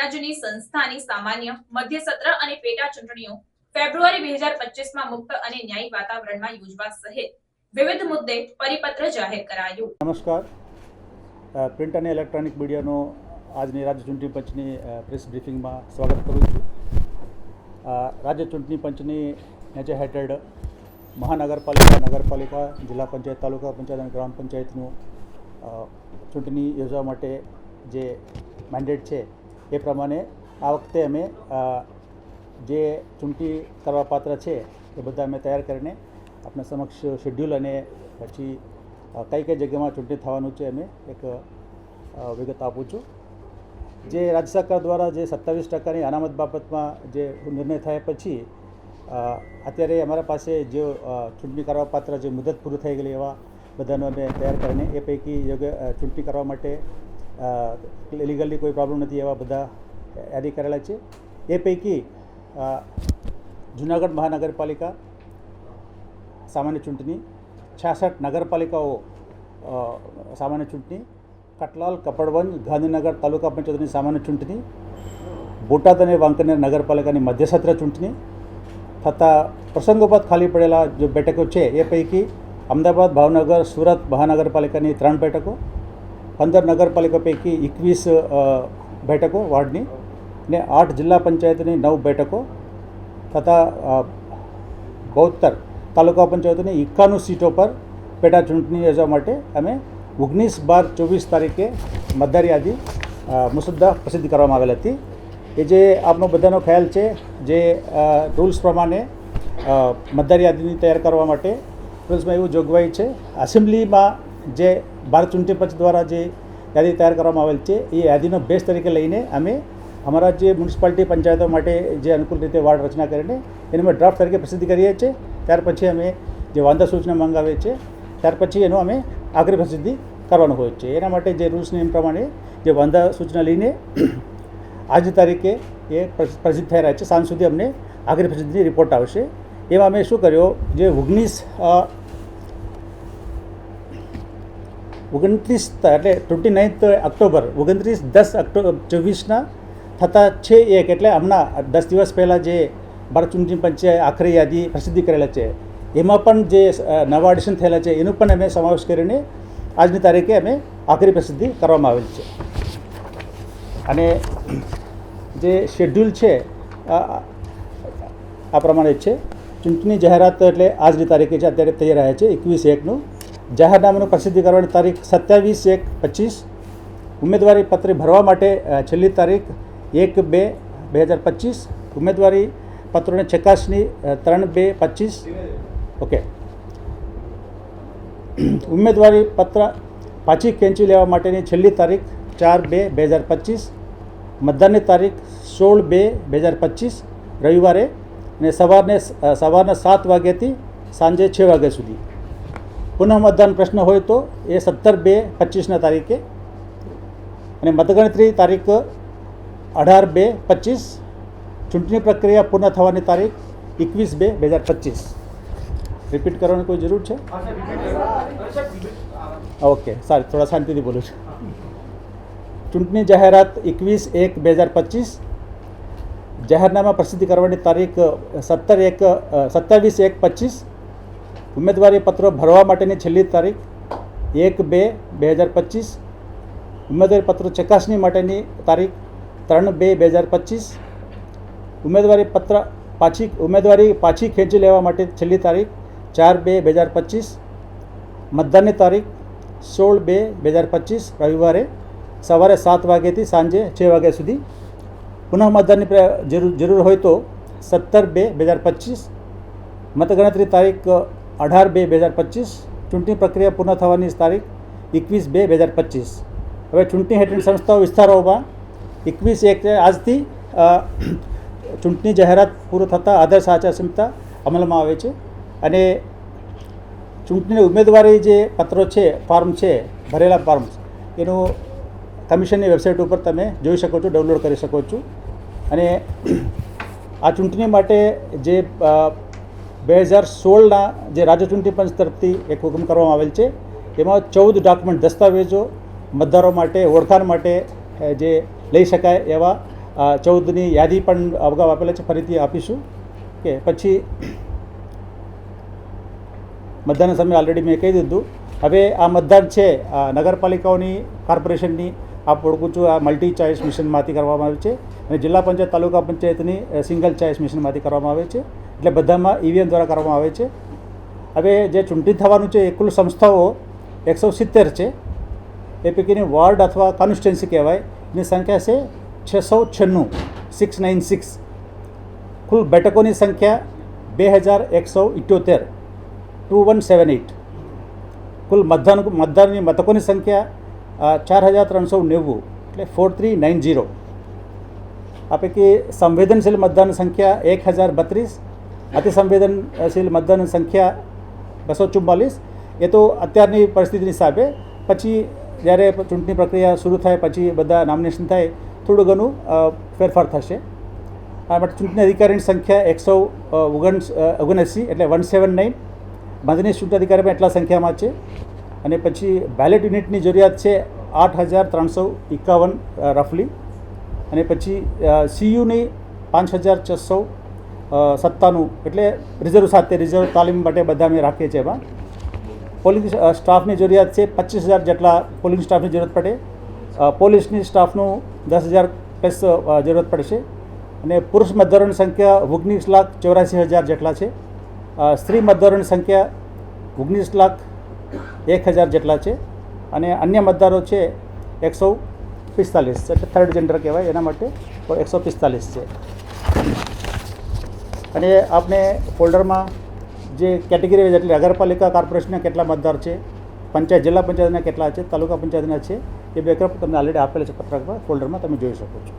રાજ્યની સંસ્થાની સામાન્ય મધ્ય સત્ર અને પેટા ચૂંટણીઓ ફેબ્રુઆરી 2025 મુક્ત અને ન્યાયી વાતાવરણમાં યોજવા સહિત વિવિધ મુદ્દે પરિપત્ર જાહેર કરાયું। નમસ્કાર, પ્રિન્ટ અને ઇલેક્ટ્રોનિક મીડિયાનો આજની રાજ્ય ચૂંટણી પંચની પ્રેસ બ્રીફિંગમાં સ્વાગત કરું છું। રાજ્ય ચૂંટણી પંચની નેચર હેઠળ મહાનગરપાલિકા, નગરપાલિકા, જિલ્લા પંચાયત, તાલુકા પંચાયત અને ગ્રામ પંચાયતનું ચૂંટણી યોજવા માટે જે મેન્ડેટ છે એ પ્રમાણે આ વખતે અમે જે ચૂંટણી કરવા પાત્ર છે એ બધા અમે તૈયાર કરીને આપણા સમક્ષ શેડ્યુલ અને પછી કઈ કઈ જગ્યામાં ચૂંટણી થવાનું છે અમે એક વિગત આપું છું। જે રાજ્ય સરકાર દ્વારા જે 27% અનામત બાબતમાં જે નિર્ણય થયા પછી અત્યારે અમારા પાસે જે ચૂંટણી કરવા પાત્ર જે મુદત પૂરી થઈ ગયેલી એવા બધાનો અમે તૈયાર કરીને એ પૈકી યોગ્ય ચૂંટણી કરવા માટે લીગલી કોઈ પ્રોબ્લેમ નથી એવા બધા યાદી કરેલા છે। એ પૈકી જૂનાગઢ મહાનગરપાલિકા સામાન્ય ચૂંટણી, 66 નગરપાલિકાઓ સામાન્ય ચૂંટણી, કટલાલ, કપડવંજ, ગાંધીનગર તાલુકા પંચાયતની સામાન્ય ચૂંટણી, બોટાદ અને વાંકાનેર નગરપાલિકાની મધ્યસત્ર ચૂંટણી તથા પ્રસંગોપાત ખાલી પડેલા જે બેઠકો છે એ પૈકી અમદાવાદ, ભાવનગર, સુરત મહાનગરપાલિકાની 3 બેઠકો, 15 નગરપાલિકા પૈકી 21 બેઠકો વાર્ડની ને 8 જિલ્લા પંચાયતની 9 બેઠકો તથા 72 તાલુકા પંચાયતની 51 સીટો પર પેટા ચૂંટણી યોજવા માટે અમે 19/12/24 તારીખે મતદાર યાદી મુસદ્દા પ્રસિદ્ધ કરવામાં આવેલ હતી। એ જે આપનો બધાનો ખ્યાલ છે, જે રૂલ્સ પ્રમાણે મતદાર યાદીની તૈયાર કરવા માટે રૂલ્સમાં એવું જોગવાઈ છે, એસેમ્બલીમાં જે ભારત ચૂંટણી પંચ દ્વારા જે યાદી તૈયાર કરવામાં આવેલ છે એ યાદીનો બેઝ તરીકે લઈને અમે અમારા જે મ્યુનિસિપાલિટી પંચાયતો માટે જે અનુકૂળ રીતે વાર્ડ રચના કરીને એને અમે ડ્રાફ્ટ તરીકે પ્રસિદ્ધ કરીએ છીએ। ત્યાર પછી અમે જે વાંધા સૂચના મંગાવીએ છીએ, ત્યાર પછી એનો અમે આખરી પ્રસિદ્ધિ કરવાનું હોય છે। એના માટે જે રૂલ્સ નિયમ પ્રમાણે જે વાંધા સૂચના લઈને આજની તારીખે એ પ્રસિદ્ધ થઈ રહ્યા છે, સાંજ સુધી અમને આખરી પ્રસિદ્ધિની રિપોર્ટ આવશે। એમાં અમે શું કર્યો, જે 29 એટલે 29 ઓક્ટોબર 29/10/24 થતાં 6/1 એટલે હમણાં 10 દિવસ પહેલાં જે ભારત ચૂંટણી પંચે આખરી યાદી પ્રસિદ્ધિ કરેલા છે એમાં પણ જે નવા એડિશન થયેલા છે એનું પણ અમે સમાવેશ કરીને આજની તારીખે અમે આખરી પ્રસિદ્ધિ કરવામાં આવેલ છે। અને જે શેડ્યુલ છે આ પ્રમાણે છે। ચૂંટણી જાહેરાત એટલે આજની તારીખે છે, અત્યારે થઈ રહ્યા છે 21/1નું। જાહેરનામાનું પ્રસિદ્ધિ કરવાની તારીખ 27/1/25। ઉમેદવારી પત્ર ભરવા માટે છેલ્લી તારીખ 1/2/2025। ઉમેદવારી પત્રોની ચકાસણી 3/2/25। ઓકે, ઉમેદવારી પત્ર પાછી ખેંચી લેવા માટેની છેલ્લી તારીખ 4/2/2025। મતદાનની તારીખ 16/2/2025 રવિવારે અને સવારના 7 વાગ્યાથી સાંજે 6 વાગ્યા સુધી। પુનઃ મતદાન પ્રશ્ન હોય તો એ 17/2/25 તારીખે અને મતગણતરી તારીખ 18/2/25। ચૂંટણી પ્રક્રિયા પૂર્ણ થવાની તારીખ 21/2/2025। રિપીટ કરવાની કોઈ જરૂર છે? ઓકે, સારું, થોડા શાંતિથી બોલું છું। ચૂંટણી જાહેરાત 21/1/2025। જાહેરનામા પ્રસિદ્ધ કરવાની તારીખ 27/1/25। ઉમેદવારી પત્રો ભરવા માટેની છેલ્લી તારીખ 1/2/2025। ઉમેદવારી પત્રો ચકાસણી માટેની તારીખ 3/2/2025। ઉમેદવારી પાછી ખેંચી લેવા માટે છેલ્લી તારીખ 4/2/2025। મતદાનની તારીખ 16/2/2025 રવિવારે સવારે 7 વાગ્યાથી સાંજે 6 વાગ્યા સુધી। પુનઃ મતદાનની જરૂર હોય તો 17/2/2025। મતગણતરી તારીખ 18/2/2025। ચૂંટણી પ્રક્રિયા પૂર્ણ થવાની તારીખ 21/2/2025। હવે ચૂંટણી હેઠળની સંસ્થાઓ વિસ્તારોમાં 21/1 આજથી ચૂંટણી જાહેરાત પૂરો થતાં આદર્શ આચારસંહિતા અમલમાં આવે છે અને ચૂંટણીની ઉમેદવારી જે પત્રો છે, ફોર્મ છે, ભરેલા ફોર્મ એનું કમિશનની વેબસાઇટ ઉપર તમે જોઈ શકો છો, ડાઉનલોડ કરી શકો છો। અને આ ચૂંટણી માટે જે 2016ના જે રાજ્ય ચૂંટણી પંચ તરફથી એક હુકમ કરવામાં આવેલ છે એમાં 14 ડોક્યુમેન્ટ દસ્તાવેજો મતદારો માટે ઓળખાણ માટે જે લઈ શકાય એવા 14ની યાદી પણ અગાઉ આપેલા છે, ફરીથી આપીશું. કે પછી મતદાનના સમયે ઓલરેડી મેં કહી દીધું. હવે આ મતદાન છે નગરપાલિકાઓની, કોર્પોરેશનની આપ ઓળખું છું, આ મલ્ટી ચોઇસ મિશનમાંથી કરવામાં આવે છે અને જિલ્લા પંચાયત, તાલુકા પંચાયતની સિંગલ ચોઇસ મિશનમાંથી કરવામાં આવે છે. એટલે બધામાં ઈવીએમ દ્વારા કરવામાં આવે છે. હવે જે ચૂંટણી થવાનું છે એ કુલ સંસ્થાઓ 170 છે. એ પૈકીની વોર્ડ અથવા કોન્સ્ટિટ્યુન્સી કહેવાય, એની સંખ્યા છે 696. કુલ બેઠકોની સંખ્યા 2178, 2178. કુલ મતદાનની મતકોની સંખ્યા 4390, એટલે 4390. આ પૈકી સંવેદનશીલ મતદાન સંખ્યા 1032, અતિ સંવેદનશીલ મતદાન સંખ્યા 244. એ તો અત્યારની પરિસ્થિતિની હિસાબે, પછી જ્યારે ચૂંટણી પ્રક્રિયા શરૂ થાય પછી બધા નોમિનેશન થાય થોડું ઘણું ફેરફાર થશે. આ માટે ચૂંટણી અધિકારીની સંખ્યા 179, એટલે 179. મદની ચૂંટણી અધિકારી પણ એટલા સંખ્યામાં છે. અને પછી બેલેટ યુનિટની જરૂરિયાત છે 8351 રફલી. અને પછી સીયુની 5697, એટલે રિઝર્વ સાથે, રિઝર્વ તાલીમ માટે બધા અમે રાખીએ છીએ. એમાં પોલિંગ સ્ટાફની જરૂરિયાત છે 25000 જેટલા પોલિંગ સ્ટાફની જરૂરત પડે. પોલીસની સ્ટાફનું 10000 પ્લસ જરૂરત પડશે. અને પુરુષ મતદારોની સંખ્યા 19,84,000 જેટલા છે. સ્ત્રી મતદારોની સંખ્યા 19,01,000 જેટલા છે. અને અન્ય મતદારો છે 145, એટલે થર્ડ જેન્ડર કહેવાય, એના માટે 145 છે. અને આપણે ફોલ્ડરમાં જે કેટેગરી વાઇઝ, એટલે નગરપાલિકા, કોર્પોરેશનના કેટલા મતદાર છે, પંચાયત, જિલ્લા પંચાયતના કેટલા છે, તાલુકા પંચાયતના છે, એ બેકઅપ તમને ઓલરેડી આપેલા છે પત્રકમાં, ફોલ્ડરમાં તમે જોઈ શકો છો.